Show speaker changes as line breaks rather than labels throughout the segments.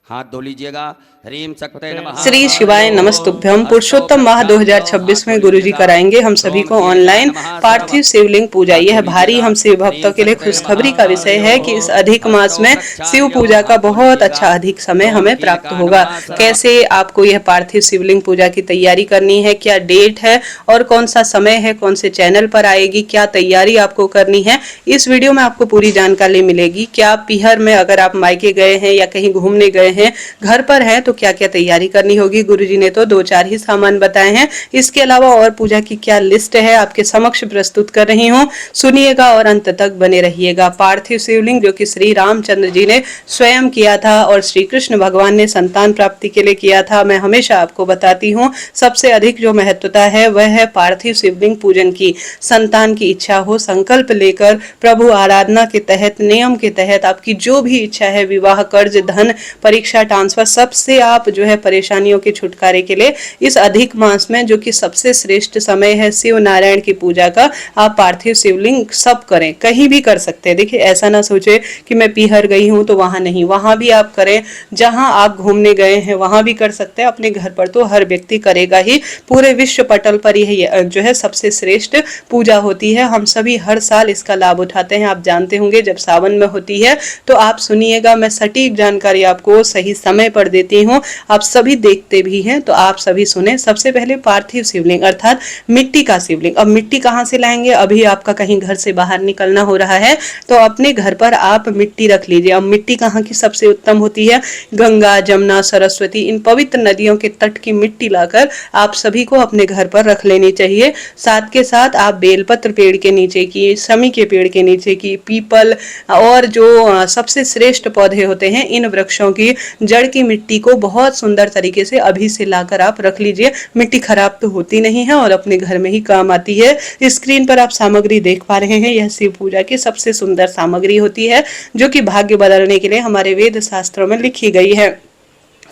हाथ धो लीजिएगा। ह्रीं शक्तये नमः।
श्री शिवाय नमस्तुभ्यम। पुरुषोत्तम माह 2026 में गुरुजी कराएंगे हम सभी को ऑनलाइन पार्थिव शिवलिंग पूजा। यह भारी हम शिव भक्तों के लिए खुशखबरी का विषय है कि इस अधिक मास में शिव पूजा का बहुत अच्छा अधिक समय हमें प्राप्त होगा। कैसे आपको यह पार्थिव शिवलिंग पूजा की तैयारी करनी है, क्या डेट है और कौन सा समय है, कौन से चैनल पर आएगी, क्या तैयारी आपको करनी है, इस वीडियो में आपको पूरी जानकारी मिलेगी। क्या पीहर में अगर आप मायके गए हैं या कहीं घूमने गए हैं, घर पर हैं, तो क्या क्या तैयारी करनी होगी। गुरुजी ने तो 2-4 ही सामान बताए हैं, इसके अलावा और पूजा की क्या लिस्ट है आपके समक्ष प्रस्तुत कर रही हूँ। सुनिएगा और अंत तक बने रहिएगा। पार्थिव शिवलिंग जो कि श्री रामचंद्र जी ने स्वयं किया था और श्री कृष्ण भगवान ने संतान प्राप्ति के लिए किया था। मैं हमेशा आपको बताती हूँ सबसे अधिक जो महत्वता है वह है पार्थिव शिवलिंग पूजन की। संतान की इच्छा हो, संकल्प लेकर प्रभु आराधना के तहत, नियम के तहत आपकी जो भी इच्छा है, विवाह, कर्ज, धन, परीक्षा, ट्रांसफर, सबसे आप जो है परेशानियों के छुटकारे के लिए इस अधिक मास में जो कि सबसे श्रेष्ठ समय है शिव नारायण की पूजा का, आप पार्थिव शिवलिंग सब करें, कहीं भी कर सकते हैं। देखिए ऐसा ना सोचे कि मैं पीहर गई हूं तो वहां नहीं, वहां भी आप करें। जहां आप घूमने गए हैं वहां भी कर सकते हैं। अपने घर पर तो हर व्यक्ति करेगा ही, पूरे विश्व पटल पर यह जो है सबसे श्रेष्ठ पूजा होती है। हम सभी हर साल इसका लाभ उठाते हैं। आप जानते होंगे जब सावन में होती है तो आप सुनिएगा, मैं सटीक जानकारी आपको सही समय पर देती हूँ, आप सभी देखते भी हैं तो आप सभी सुने। सबसे पहले पार्थिव शिवलिंग अर्थात मिट्टी का शिवलिंग। अब मिट्टी कहाँ से लाएंगे, अभी आपका कहीं घर से बाहर निकलना हो रहा है तो अपने घर पर आप मिट्टी रख लीजिए। अब मिट्टी कहाँ की सबसे उत्तम होती है, गंगा, जमुना, सरस्वती, इन पवित्र नदियों के तट की मिट्टी लाकर आप सभी को अपने घर पर रख लेनी चाहिए। साथ के साथ आप बेलपत्र पेड़ के नीचे की, शमी के पेड़ के नीचे की, पीपल और जो सबसे श्रेष्ठ पौधे होते हैं, इन वृक्षों की जड़ की मिट्टी को बहुत सुंदर तरीके से अभी से लाकर आप रख लीजिए। मिट्टी खराब तो होती नहीं है और अपने घर में ही काम आती है। स्क्रीन पर आप सामग्री देख पा रहे हैं, यह शिव पूजा की सबसे सुंदर सामग्री होती है जो कि भाग्य बदलने के लिए हमारे वेद शास्त्रों में लिखी गई है।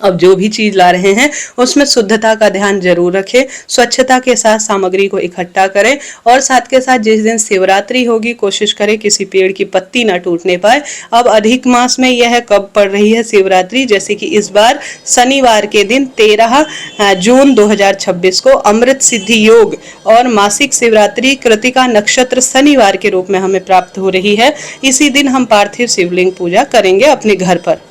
अब जो भी चीज ला रहे हैं उसमें शुद्धता का ध्यान जरूर रखें, स्वच्छता के साथ सामग्री को इकट्ठा करें और साथ के साथ जिस दिन शिवरात्रि होगी कोशिश करें किसी पेड़ की पत्ती ना टूटने पाए। अब अधिक मास में यह कब पड़ रही है शिवरात्रि, जैसे कि इस बार शनिवार के दिन 13 जून 2026 को अमृत सिद्धि योग और मासिक शिवरात्रि कृतिका नक्षत्र शनिवार के रूप में हमें प्राप्त हो रही है। इसी दिन हम पार्थिव शिवलिंग पूजा करेंगे अपने घर पर।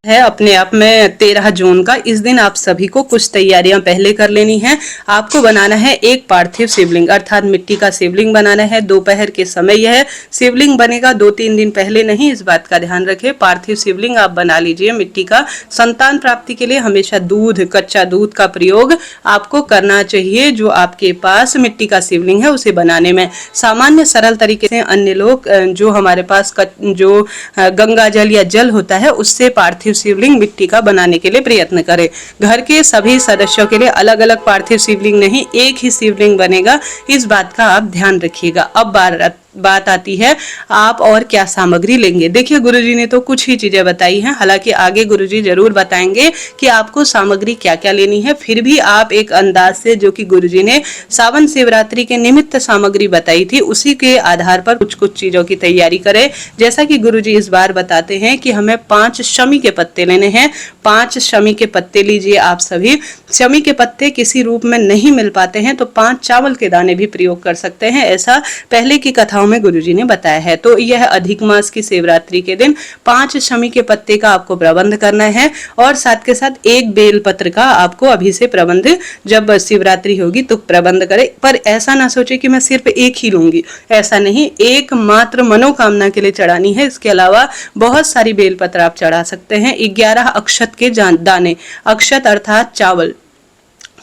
है अपने आप में 13 जून का, इस दिन आप सभी को कुछ तैयारियां पहले कर लेनी है। आपको बनाना है एक पार्थिव शिवलिंग अर्थात मिट्टी का शिवलिंग बनाना है। दोपहर के समय यह शिवलिंग बनेगा, 2-3 दिन पहले नहीं, इस बात का ध्यान रखें। पार्थिव शिवलिंग आप बना लीजिए मिट्टी का। संतान प्राप्ति के लिए हमेशा दूध, कच्चा दूध का प्रयोग आपको करना चाहिए। जो आपके पास मिट्टी का शिवलिंग है उसे बनाने में सामान्य सरल तरीके से, अन्य लोग जो हमारे पास जो गंगा जल या जल होता है उससे पार्थिव शिवलिंग मिट्टी का बनाने के लिए प्रयत्न करें। घर के सभी सदस्यों के लिए अलग अलग पार्थिव शिवलिंग नहीं, एक ही शिवलिंग बनेगा, इस बात का आप ध्यान रखिएगा। अब बात आती है आप और क्या सामग्री लेंगे। देखिए गुरुजी ने तो कुछ ही चीजें बताई हैं, हालांकि आगे गुरुजी जरूर बताएंगे कि आपको सामग्री क्या क्या लेनी है। फिर भी आप एक अंदाज से, जो कि गुरुजी ने सावन शिवरात्रि के निमित्त सामग्री बताई थी, उसी के आधार पर कुछ कुछ चीजों की तैयारी करें। जैसा कि गुरुजी इस बार बताते हैं कि हमें 5 शमी के पत्ते लेने हैं। 5 शमी के पत्ते लीजिए आप सभी। शमी के पत्ते किसी रूप में नहीं मिल पाते हैं तो 5 चावल के दाने भी प्रयोग कर सकते हैं, ऐसा पहले की कथाओं में गुरुजी ने बताया है। तो यह अधिक मास की शिवरात्रि के दिन 5 शमी के पत्ते का आपको प्रबंध करना है और साथ के साथ एक बेलपत्र का आपको अभी से प्रबंध, जब शिवरात्रि होगी तो प्रबंध करें। पर ऐसा ना सोचे कि मैं सिर्फ एक ही लूंगी, ऐसा नहीं, एक मात्र मनोकामना के लिए चढ़ानी है। इसके अलावा बहुत सारी बेलपत्र आप चढ़ा सकते हैं। 11 अक्षत के दाने, अक्षत अर्थात चावल,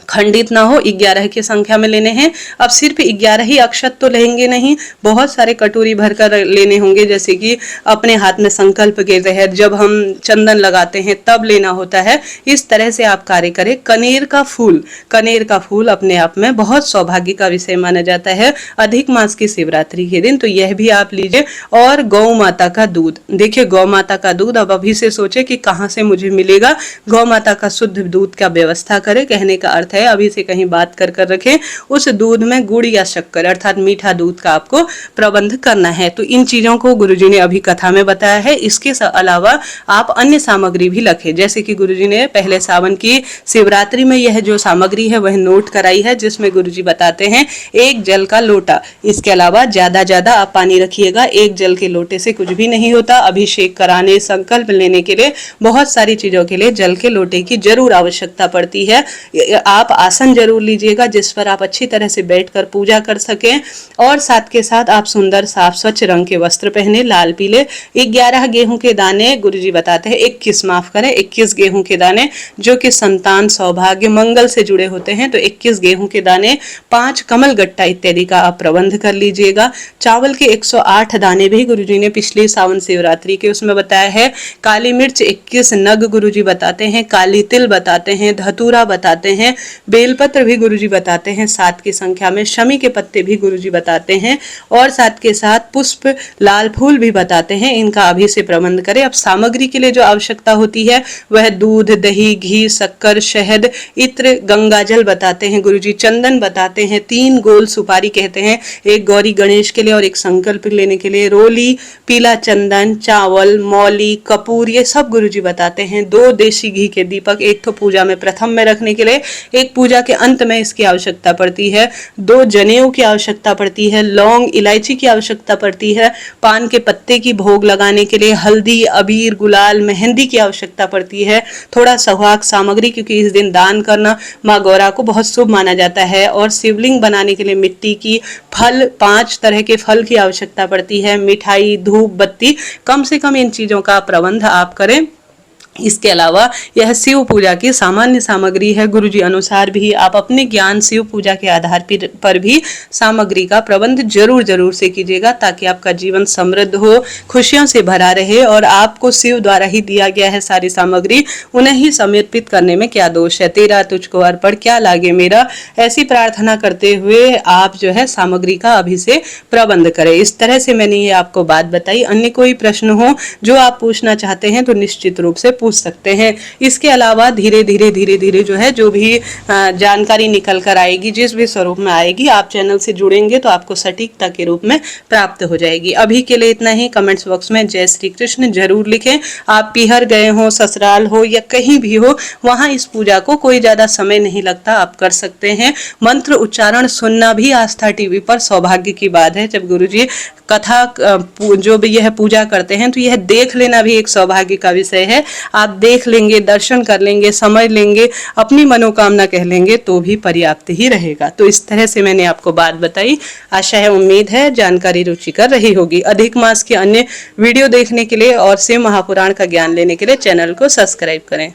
खंडित ना हो, 11 की संख्या में लेने हैं। अब सिर्फ 11 ही अक्षत तो लेंगे नहीं, बहुत सारे कटोरी भरकर लेने होंगे, जैसे कि अपने हाथ में संकल्प के तहत जब हम चंदन लगाते हैं तब लेना होता है। इस तरह से आप कार्य करें। कनेर का फूल, कनेर का फूल अपने आप में बहुत सौभाग्य का विषय माना जाता है अधिक मास की शिवरात्रि के दिन, तो यह भी आप लीजिए। और गौ माता का दूध, देखिए गौ माता का दूध, अब अभी से सोचे कि कहाँ से मुझे मिलेगा। गौ माता का शुद्ध दूध का व्यवस्था करें। कहने का अर्थ है है अभी से कहीं बात कर रखें। उस दूध में गुड़ या शक्कर अर्थात मीठा दूध का आपको प्रबंध करना है। तो इन चीजों को गुरुजी ने अभी कथा में बताया है। इसके अलावा आप अन्य सामग्री भी रखें, जैसे कि गुरुजी ने पहले सावन की शिवरात्रि में यह जो सामग्री है वह नोट कराई है, जिसमें गुरुजी बताते हैं 1 जल का लोटा। इसके अलावा ज्यादा आप पानी रखिएगा, 1 जल के लोटे से कुछ भी नहीं होता। अभिषेक कराने, संकल्प लेने के लिए, बहुत सारी चीजों के लिए जल के लोटे की जरूर आवश्यकता पड़ती है। आप आसन जरूर लीजिएगा जिस पर आप अच्छी तरह से बैठकर पूजा कर सकें, और साथ के साथ आप सुंदर साफ स्वच्छ रंग के वस्त्र पहने, लाल पीले। 11 गेहूं के दाने गुरुजी बताते हैं, 21 गेहूं के दाने जो कि संतान, सौभाग्य, मंगल से जुड़े होते हैं। तो 21 गेहूं के दाने, 5 कमल गट्टा इत्यादि का आप प्रबंध कर लीजिएगा। चावल के 108 दाने भी गुरुजी ने पिछली सावन शिवरात्रि के उसमें बताया है। काली मिर्च 21 नग गुरुजी बताते हैं, काली तिल बताते हैं, धतूरा बताते हैं, बेलपत्र भी गुरुजी बताते हैं 7 की संख्या में, शमी के पत्ते भी गुरुजी बताते हैं, और साथ के साथ पुष्प, लाल फूल भी बताते हैं। इनका अभी से प्रबंध करें। अब सामग्री के लिए जो आवश्यकता होती है वह दूध, दही, घी, शक्कर, शहद, इत्र, गंगा जल बताते हैं गुरुजी, चंदन बताते हैं, 3 गोल सुपारी कहते हैं, 1 गौरी गणेश के लिए और 1 संकल्प लेने के लिए, रोली, पीला चंदन, चावल, मौली, कपूर, ये सब गुरुजी बताते हैं। 2 देशी घी के दीपक, 1 तो पूजा में प्रथम में रखने के लिए, 1 पूजा के अंत में इसकी आवश्यकता पड़ती है। 2 जनेऊ की आवश्यकता पड़ती है, लौंग, इलायची की आवश्यकता पड़ती है, पान के पत्ते की भोग लगाने के लिए, हल्दी, अबीर, गुलाल, मेहंदी की आवश्यकता पड़ती है, थोड़ा सौहाग सामग्री, क्योंकि इस दिन दान करना माँ गौरा को बहुत शुभ माना जाता है, और शिवलिंग बनाने के लिए मिट्टी की, फल, 5 तरह के फल की आवश्यकता पड़ती है, मिठाई, धूप बत्ती, कम से कम इन चीजों का प्रबंध आप करें। इसके अलावा यह शिव पूजा की सामान्य सामग्री है। गुरुजी अनुसार भी आप अपने ज्ञान शिव पूजा के आधार पर भी सामग्री का प्रबंध जरूर से कीजिएगा, ताकि आपका जीवन समृद्ध हो, खुशियों से भरा रहे, और आपको शिव द्वारा ही दिया गया है सारी सामग्री, उन्हें ही समर्पित करने में क्या दोष है। तेरा तुझको अर्पण क्या लागे मेरा, ऐसी प्रार्थना करते हुए आप जो है सामग्री का अभी से प्रबंध करें। इस तरह से मैंने ये आपको बात बताई। अन्य कोई प्रश्न हो जो आप पूछना चाहते हैं तो निश्चित रूप से पूछ सकते हैं। इसके अलावा धीरे धीरे जो है जो भी जानकारी निकल कर आएगी, जिस भी स्वरूप में आएगी, आप चैनल से जुड़ेंगे तो आपको सटीकता के रूप में प्राप्त हो जाएगी। अभी के लिए इतना ही। कमेंट्स बॉक्स में जय श्री कृष्ण जरूर लिखें। आप पीहर गए हो, ससुराल हो या कहीं भी हो, वहां इस पूजा को कोई ज्यादा समय नहीं लगता, आप कर सकते हैं। मंत्र उच्चारण सुनना भी आस्था टीवी पर सौभाग्य की बात है। जब गुरुजी कथा जो भी यह पूजा करते हैं तो यह देख लेना भी एक सौभाग्य का विषय है। आप देख लेंगे, दर्शन कर लेंगे, समझ लेंगे, अपनी मनोकामना कह लेंगे तो भी पर्याप्त ही रहेगा। तो इस तरह से मैंने आपको बात बताई। आशा है, उम्मीद है जानकारी रुचिकर रही होगी। अधिक मास के अन्य वीडियो देखने के लिए और शिव महापुराण का ज्ञान लेने के लिए चैनल को सब्सक्राइब करें।